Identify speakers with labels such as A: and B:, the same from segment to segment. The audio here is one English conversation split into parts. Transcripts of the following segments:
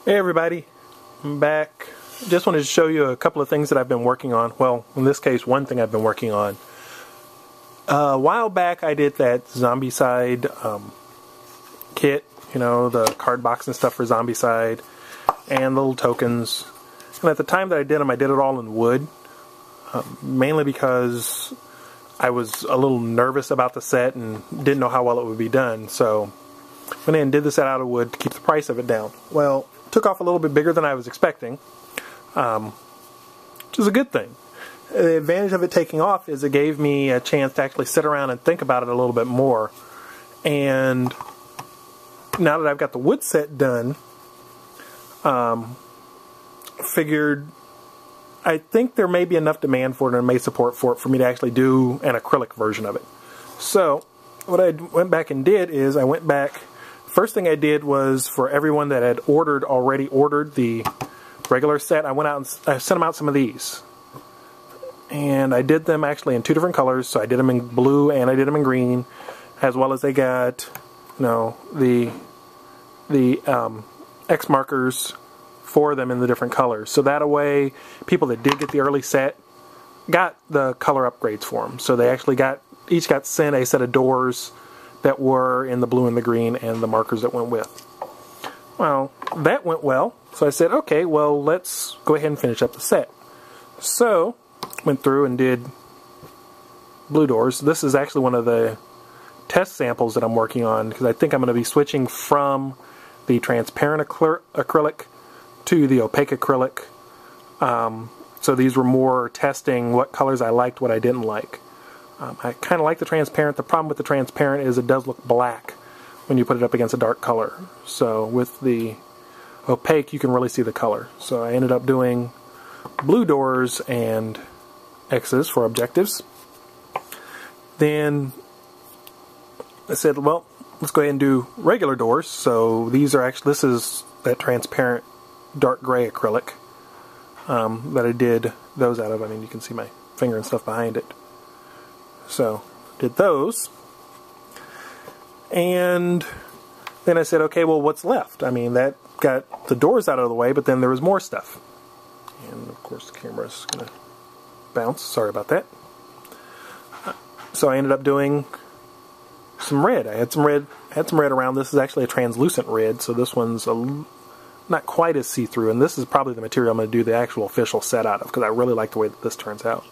A: Hey everybody, I'm back. Just wanted to show you a couple of things that I've been working on. Well, in this case, one thing I've been working on. A while back I did that Zombicide kit, you know, the card box and stuff for Zombicide, and little tokens. And at the time that I did them, I did it all in wood, mainly because I was a little nervous about the set and didn't know how well it would be done. So went in and did the set out of wood to keep the price of it down. Well, it took off a little bit bigger than I was expecting, which is a good thing. The advantage of it taking off is it gave me a chance to actually sit around and think about it a little bit more. And now that I've got the wood set done, figured I think there may be enough demand for it and may support for it for me to actually do an acrylic version of it. So what I went back and did is I went back. First thing I did was for everyone that had already ordered the regular set, I went out and I sent them out some of these. And I did them actually in two different colors, so I did them in blue and I did them in green, as well as they got, you know, the X markers for them in the different colors. So that way, people that did get the early set got the color upgrades for them. So they actually each got sent a set of doors that were in the blue and the green and the markers that went with. Well, that went well, so I said, okay, well, let's go ahead and finish up the set. So went through and did blue doors. This is actually one of the test samples that I'm working on, because I think I'm going to be switching from the transparent acrylic to the opaque acrylic. So these were more testing what colors I liked, what I didn't like. I kind of like the transparent. The problem with the transparent is it does look black when you put it up against a dark color. So with the opaque, you can really see the color. So I ended up doing blue doors and X's for objectives. Then I said, well, let's go ahead and do regular doors. So these are actually, this is that transparent dark gray acrylic that I did those out of. I mean, you can see my finger and stuff behind it. So did those. And then I said, okay, well, what's left? I mean, that got the doors out of the way, but then there was more stuff. And of course the camera's gonna bounce, sorry about that. So I ended up doing some red. I had some red around. This is actually a translucent red, so this one's not quite as see-through, and this is probably the material I'm going to do the actual official set out of, because I really like the way that this turns out.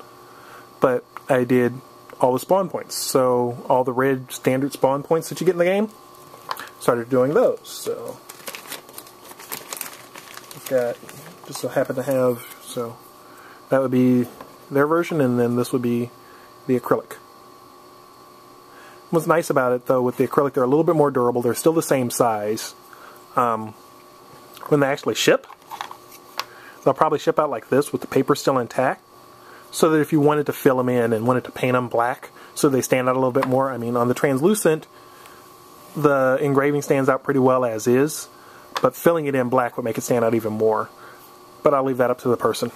A: But I did all the spawn points, so all the red standard spawn points that you get in the game, started doing those. So I've got, just so happen to have, so that would be their version, and then this would be the acrylic. What's nice about it, though, with the acrylic, they're a little bit more durable. They're still the same size. When they actually ship, they'll probably ship out like this with the paper still intact, so that if you wanted to fill them in and wanted to paint them black so they stand out a little bit more, I mean, on the translucent, the engraving stands out pretty well as is, but filling it in black would make it stand out even more. But I'll leave that up to the person.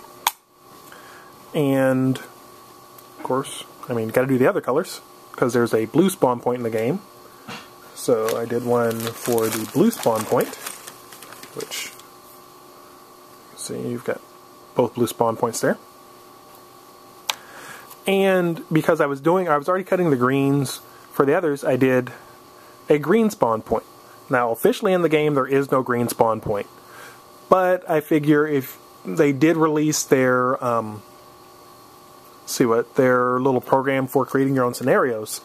A: And, of course, I mean, got to do the other colors, because there's a blue spawn point in the game. So I did one for the blue spawn point, which, see, you've got both blue spawn points there. And because I was already cutting the greens for the others, I did a green spawn point. Now, officially in the game, there is no green spawn point. But I figure if they did release their, their little program for creating your own scenarios,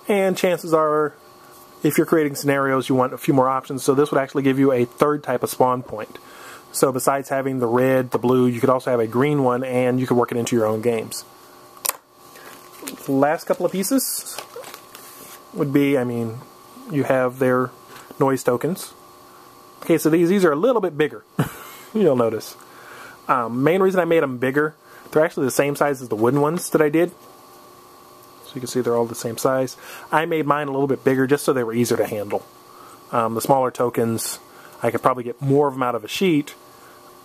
A: and chances are, if you're creating scenarios, you want a few more options, so this would actually give you a third type of spawn point. So besides having the red, the blue, you could also have a green one, and you could work it into your own games. The last couple of pieces would be, I mean, you have their noise tokens. Okay, so these are a little bit bigger, you'll notice. Main reason I made them bigger, they're actually the same size as the wooden ones that I did. So you can see they're all the same size. I made mine a little bit bigger just so they were easier to handle. The smaller tokens, I could probably get more of them out of a sheet,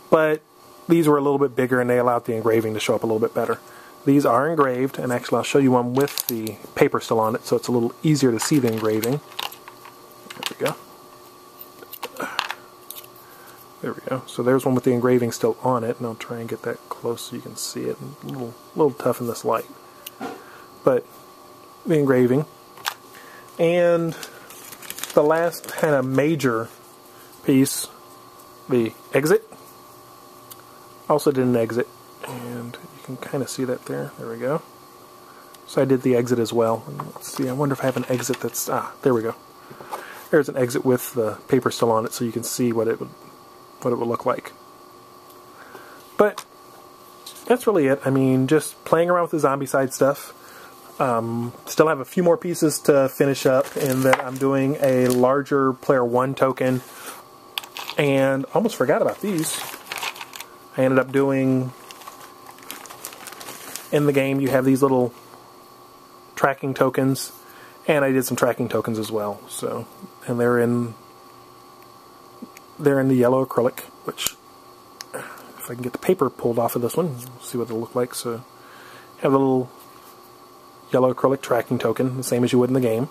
A: but these were a little bit bigger and they allowed the engraving to show up a little bit better. These are engraved, and actually I'll show you one with the paper still on it, so it's a little easier to see the engraving. There we go. There we go. So there's one with the engraving still on it, and I'll try and get that close so you can see it. A little tough in this light. But the engraving. And the last kind of major piece, the exit. Also did an exit, and you can kind of see that there. There we go. So I did the exit as well. And let's see, I wonder if I have an exit that's... there we go. There's an exit with the paper still on it, so you can see what it would look like. But that's really it. I mean, just playing around with the Zombicide stuff. Still have a few more pieces to finish up, in that I'm doing a larger player 1 token, and almost forgot about these. I ended up doing, in the game you have these little tracking tokens, and I did some tracking tokens as well. So, and they're in the yellow acrylic, which, if I can get the paper pulled off of this one, see what it'll look like. So, have a little yellow acrylic tracking token, the same as you would in the game.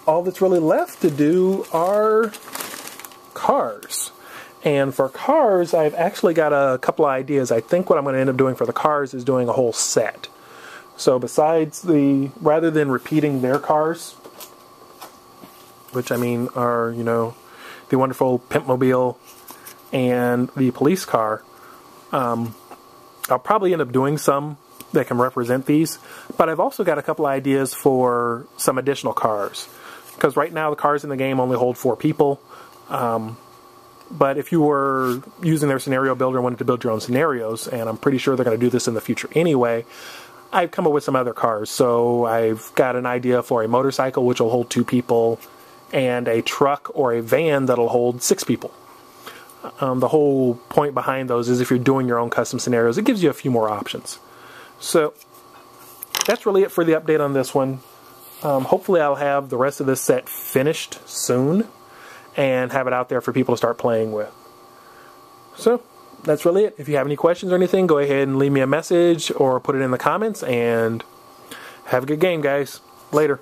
A: All that's really left to do are cars. And for cars, I've actually got a couple of ideas. I think what I'm going to end up doing for the cars is doing a whole set. So besides rather than repeating their cars, which I mean are, you know, the wonderful Pimpmobile and the police car, I'll probably end up doing some that can represent these. But I've also got a couple ideas for some additional cars. Because right now the cars in the game only hold 4 people. But if you were using their scenario builder and wanted to build your own scenarios, and I'm pretty sure they're going to do this in the future anyway, I've come up with some other cars. So I've got an idea for a motorcycle which will hold 2 people, and a truck or a van that'll hold 6 people. The whole point behind those is if you're doing your own custom scenarios, it gives you a few more options. So that's really it for the update on this one. Hopefully I'll have the rest of this set finished soon and have it out there for people to start playing with. So that's really it. If you have any questions or anything, go ahead and leave me a message or put it in the comments, and have a good game, guys. Later.